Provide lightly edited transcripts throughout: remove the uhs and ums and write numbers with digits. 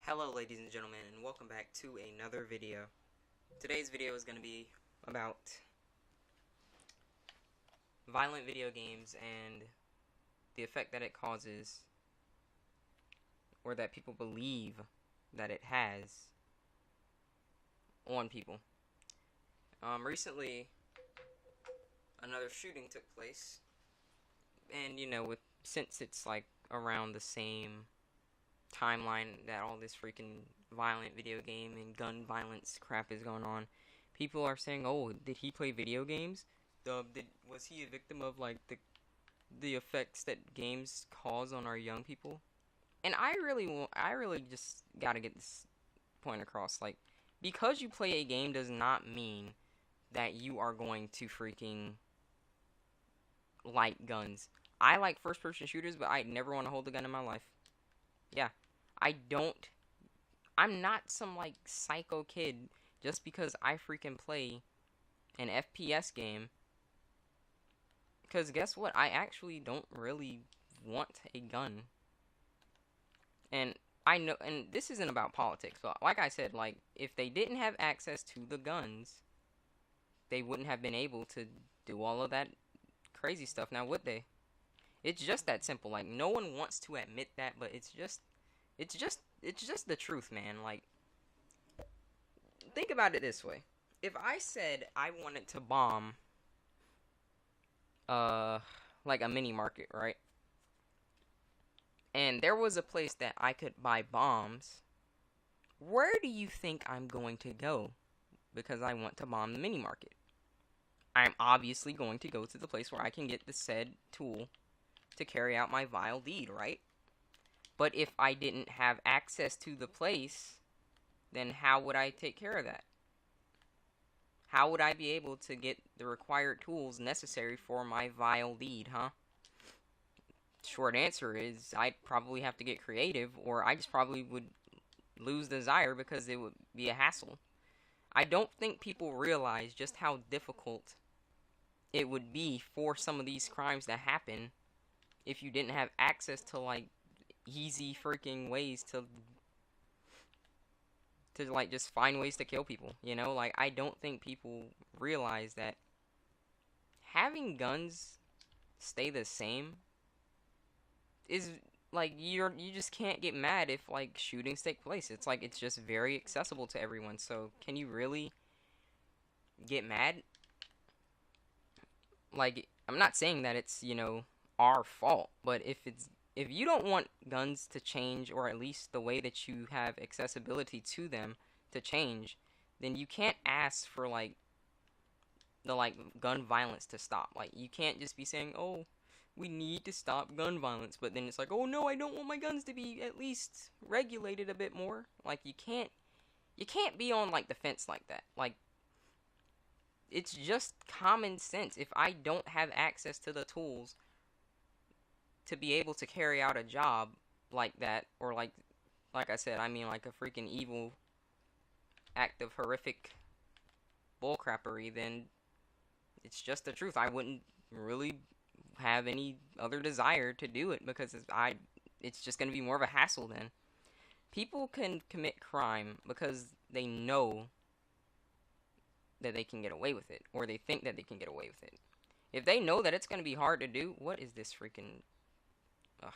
Hello ladies and gentlemen, and welcome back to another video. Today's video is going to be about violent video games and the effect that it causes, or that people believe that it has on people. Recently, another shooting took place, and since it's like around the same timeline that all this freaking violent video game and gun violence crap is going on, people are saying, "Oh, did he play video games? Was he a victim of like the effects that games cause on our young people?" And I really just gotta get this point across. Like, because you play a game does not mean that you are going to freaking like guns. I like first-person shooters, but I never want to hold a gun in my life. Yeah, I'm not some like psycho kid just because I freaking play an FPS game. Because guess what? I actually don't really want a gun. And I know, and this isn't about politics, but like I said, like, if they didn't have access to the guns, they wouldn't have been able to do all of that crazy stuff, now would they? It's just that simple. Like, no one wants to admit that, but it's just the truth, man. Like, think about it this way. If I said I wanted to bomb like a mini market, right? And there was a place that I could buy bombs, where do you think I'm going to go? Because I want to bomb the mini market. I'm obviously going to go to the place where I can get the said tool to carry out my vile deed, right? But if I didn't have access to the place, then how would I take care of that? How would I be able to get the required tools necessary for my vile deed, huh? Short answer is I'd probably have to get creative, or I just probably would lose desire because it would be a hassle. I don't think people realize just how difficult it would be for some of these crimes to happen if you didn't have access to like easy freaking ways to like just find ways to kill people, Like, I don't think people realize that having guns stay the same is like, you just can't get mad if like shootings take place. It's like, it's just very accessible to everyone. So can you really get mad? Like, I'm not saying that it's, our fault, but if you don't want guns to change, or at least the way that you have accessibility to them to change, then you can't ask for like the gun violence to stop. Like, you can't just be saying, "Oh, we need to stop gun violence," but then it's like, "Oh no, I don't want my guns to be at least regulated a bit more." Like, you can't be on like the fence like that. Like, it's just common sense. If I don't have access to the tools to be able to carry out a job like that, or like I said, I mean like a freaking evil act of horrific bullcrappery, then it's just the truth. I wouldn't really have any other desire to do it, because it's just going to be more of a hassle then. People can commit crime because they know that they can get away with it, or they think that they can get away with it. If they know that it's going to be hard to do, what is this freaking... Ugh.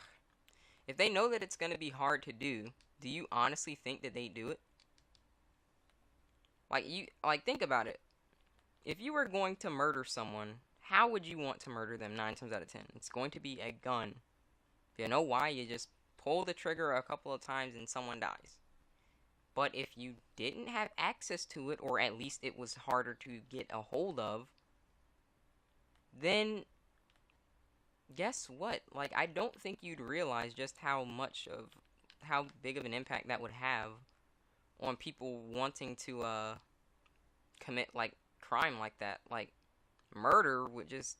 If they know that it's going to be hard to do you honestly think that they do it? Like, think about it. If you were going to murder someone, how would you want to murder them 9 times out of 10? It's going to be a gun. You know why? You just pull the trigger a couple of times and someone dies. But if you didn't have access to it, or at least it was harder to get a hold of, then guess what? Like, I don't think you'd realize just how big of an impact that would have on people wanting to commit like crime like that. Like, murder would just,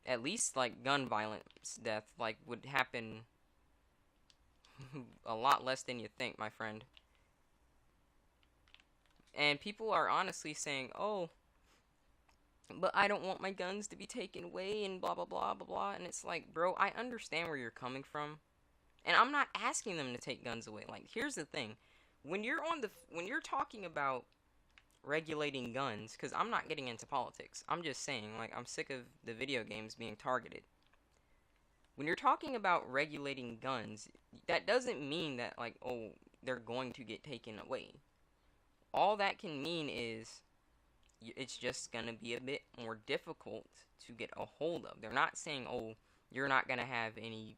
at least like gun violence death, like, would happen a lot less than you think, my friend. And people are honestly saying, "Oh, but I don't want my guns to be taken away," and blah blah blah blah blah. And it's like, bro, I understand where you're coming from, And I'm not asking them to take guns away. Like, here's the thing. When you're talking about regulating guns, because I'm not getting into politics. I'm just saying, like, I'm sick of the video games being targeted. When you're talking about regulating guns, that doesn't mean that, like, oh, they're going to get taken away. All that can mean is it's just going to be a bit more difficult to get a hold of. They're not saying, oh, you're not going to have any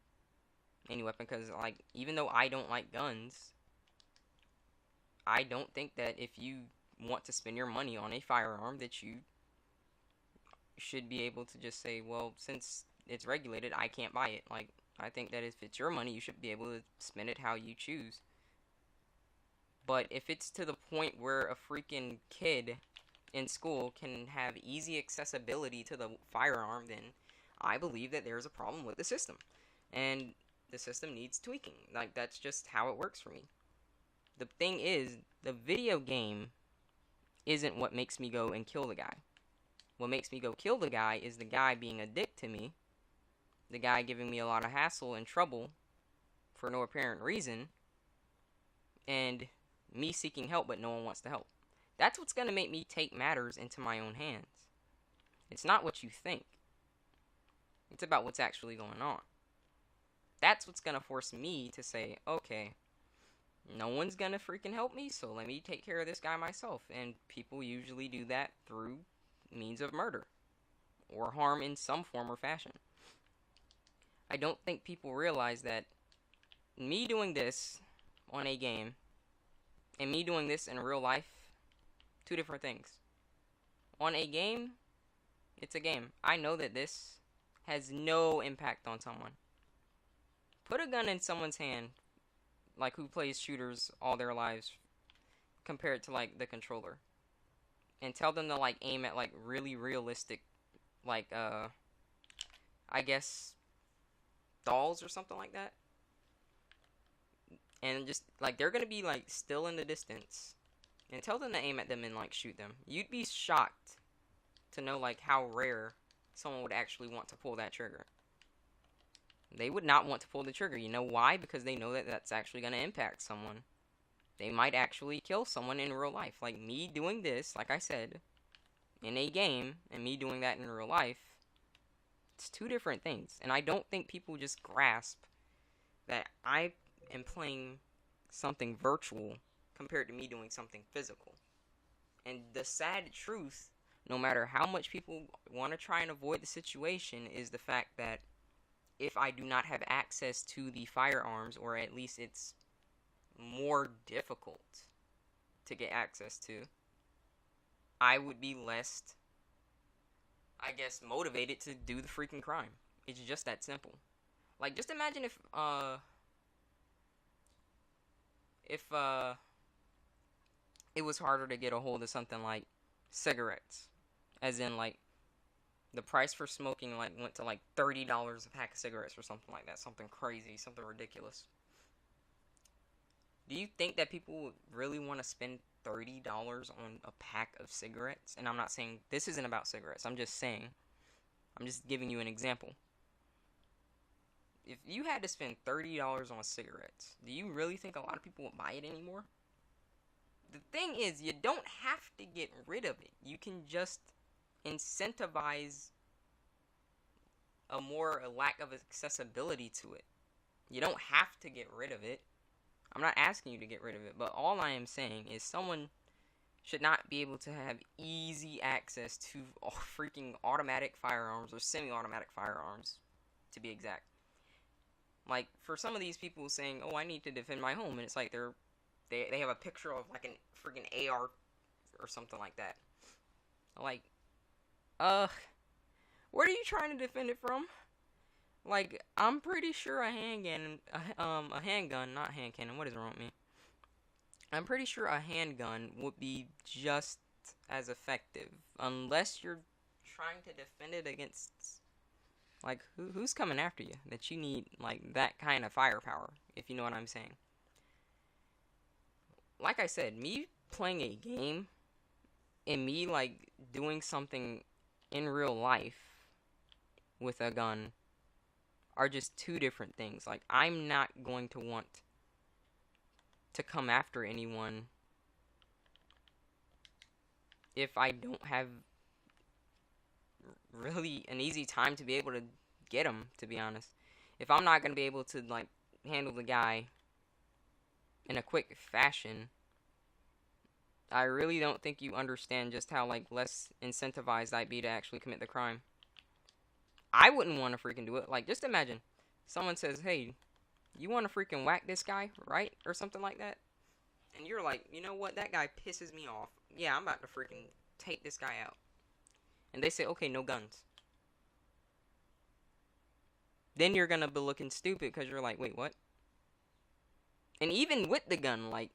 weapon, because, like, even though I don't like guns, I don't think that if you want to spend your money on a firearm that you should be able to just say, well, since it's regulated, I can't buy it. Like, I think that if it's your money, you should be able to spend it how you choose. But if it's to the point where a freaking kid in school can have easy accessibility to the firearm, then I believe that there's a problem with the system. And the system needs tweaking. Like, that's just how it works for me. The thing is, the video game isn't what makes me go and kill the guy. What makes me go kill the guy is the guy being a dick to me, the guy giving me a lot of hassle and trouble for no apparent reason, and me seeking help but no one wants to help. That's what's going to make me take matters into my own hands. It's not what you think. It's about what's actually going on. That's what's going to force me to say, okay, no one's going to freaking help me, so let me take care of this guy myself. And people usually do that through means of murder or harm in some form or fashion. I don't think people realize that me doing this on a game and me doing this in real life, two different things. On a game, it's a game. I know that this has no impact on someone. Put a gun in someone's hand, like, who plays shooters all their lives, compared to, like, the controller, and tell them to, like, aim at, like, really realistic, like, I guess, dolls or something like that. And just, like, they're gonna be, like, still in the distance, and tell them to aim at them and, like, shoot them. You'd be shocked to know, like, how rare someone would actually want to pull that trigger. They would not want to pull the trigger. You know why? Because they know that that's actually going to impact someone. They might actually kill someone in real life. Like, me doing this, like I said, in a game, and me doing that in real life, it's two different things. And I don't think people just grasp that I am playing something virtual compared to me doing something physical. And the sad truth, no matter how much people want to try and avoid the situation, is the fact that if I do not have access to the firearms, or at least it's more difficult to get access to, I would be less, I guess, motivated to do the freaking crime. It's just that simple. Like, just imagine if it was harder to get a hold of something like cigarettes. As in, like, the price for smoking, like, went to, like, $30 a pack of cigarettes or something like that. Something crazy, something ridiculous. Do you think that people would really want to spend $30 on a pack of cigarettes? And I'm not saying, this isn't about cigarettes. I'm just saying, I'm just giving you an example. If you had to spend $30 on cigarettes, do you really think a lot of people would buy it anymore? The thing is, you don't have to get rid of it. You can just incentivize a lack of accessibility to it. You don't have to get rid of it. I'm not asking you to get rid of it, but all I am saying is someone should not be able to have easy access to freaking automatic firearms or semi-automatic firearms, to be exact. Like, for some of these people saying, oh, I need to defend my home, and it's like they have a picture of, like, a freaking AR or something like that. Like, what are you trying to defend it from? Like, I'm pretty sure a handgun, not hand cannon, what is wrong with me? I'm pretty sure a handgun would be just as effective, unless you're trying to defend it against, like, who's coming after you, that you need, like, that kind of firepower, if you know what I'm saying. Like I said, me playing a game, and me, like, doing something in real life with a gun are just two different things. Like, I'm not going to want to come after anyone if I don't have really an easy time to be able to get them, to be honest. If I'm not going to be able to, like, handle the guy in a quick fashion, I really don't think you understand just how, like, less incentivized I'd be to actually commit the crime. I wouldn't want to freaking do it. Like, just imagine someone says, hey, you want to freaking whack this guy, right? Or something like that. And you're like, you know what? That guy pisses me off. Yeah, I'm about to freaking take this guy out. And they say, okay, no guns. Then you're going to be looking stupid because you're like, wait, what? And even with the gun, like,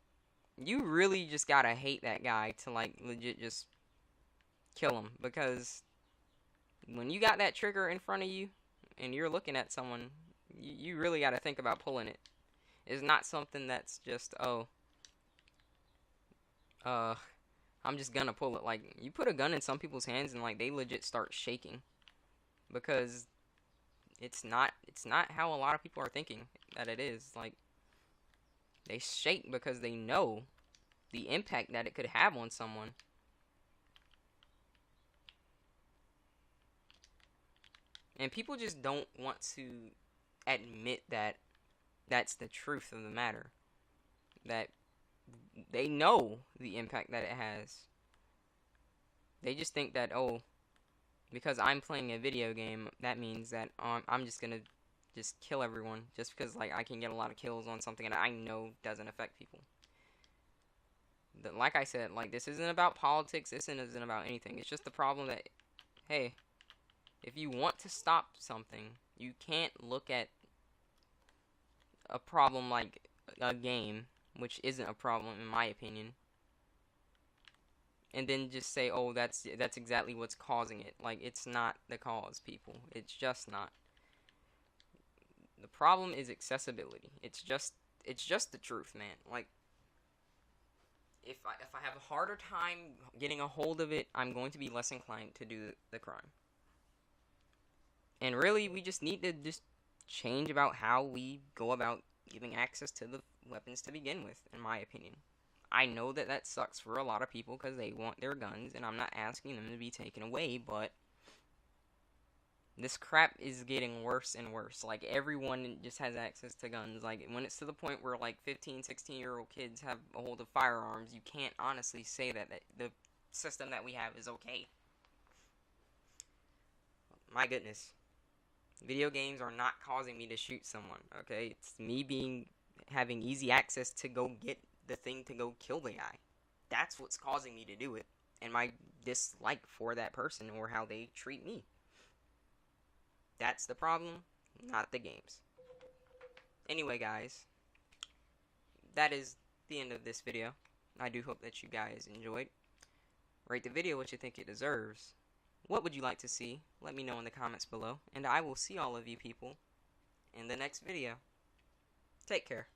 you really just gotta hate that guy to, like, legit just kill him. Because when you got that trigger in front of you and you're looking at someone, you really gotta think about pulling it. It's not something that's just, oh, I'm just gonna pull it. Like, you put a gun in some people's hands and, like, they legit start shaking. Because it's not how a lot of people are thinking that it is. Like, they shake because they know the impact that it could have on someone. And people just don't want to admit that that's the truth of the matter. That they know the impact that it has. They just think that, oh, because I'm playing a video game, that means that I'm just gonna just kill everyone. Just because, like, I can get a lot of kills on something that I know doesn't affect people. Like I said, like, this isn't about politics, this isn't about anything. It's just the problem that, hey, if you want to stop something, you can't look at a problem like a game, which isn't a problem in my opinion, and then just say, oh, that's exactly what's causing it. Like, it's not the cause, people. It's just not. The problem is accessibility. It's just the truth, man. Like, if I have a harder time getting a hold of it, I'm going to be less inclined to do the crime. And really, we just need to just change about how we go about giving access to the weapons to begin with, in my opinion. I know that that sucks for a lot of people because they want their guns, and I'm not asking them to be taken away, but this crap is getting worse and worse. Like, everyone just has access to guns. Like, when it's to the point where, like, 15, 16-year-old kids have a hold of firearms, you can't honestly say that the system that we have is okay. My goodness. Video games are not causing me to shoot someone, okay? It's me having easy access to go get the thing to go kill the guy. That's what's causing me to do it. And my dislike for that person or how they treat me. That's the problem, not the games. Anyway, guys, that is the end of this video. I do hope that you guys enjoyed. Rate the video what you think it deserves. What would you like to see? Let me know in the comments below. And I will see all of you people in the next video. Take care.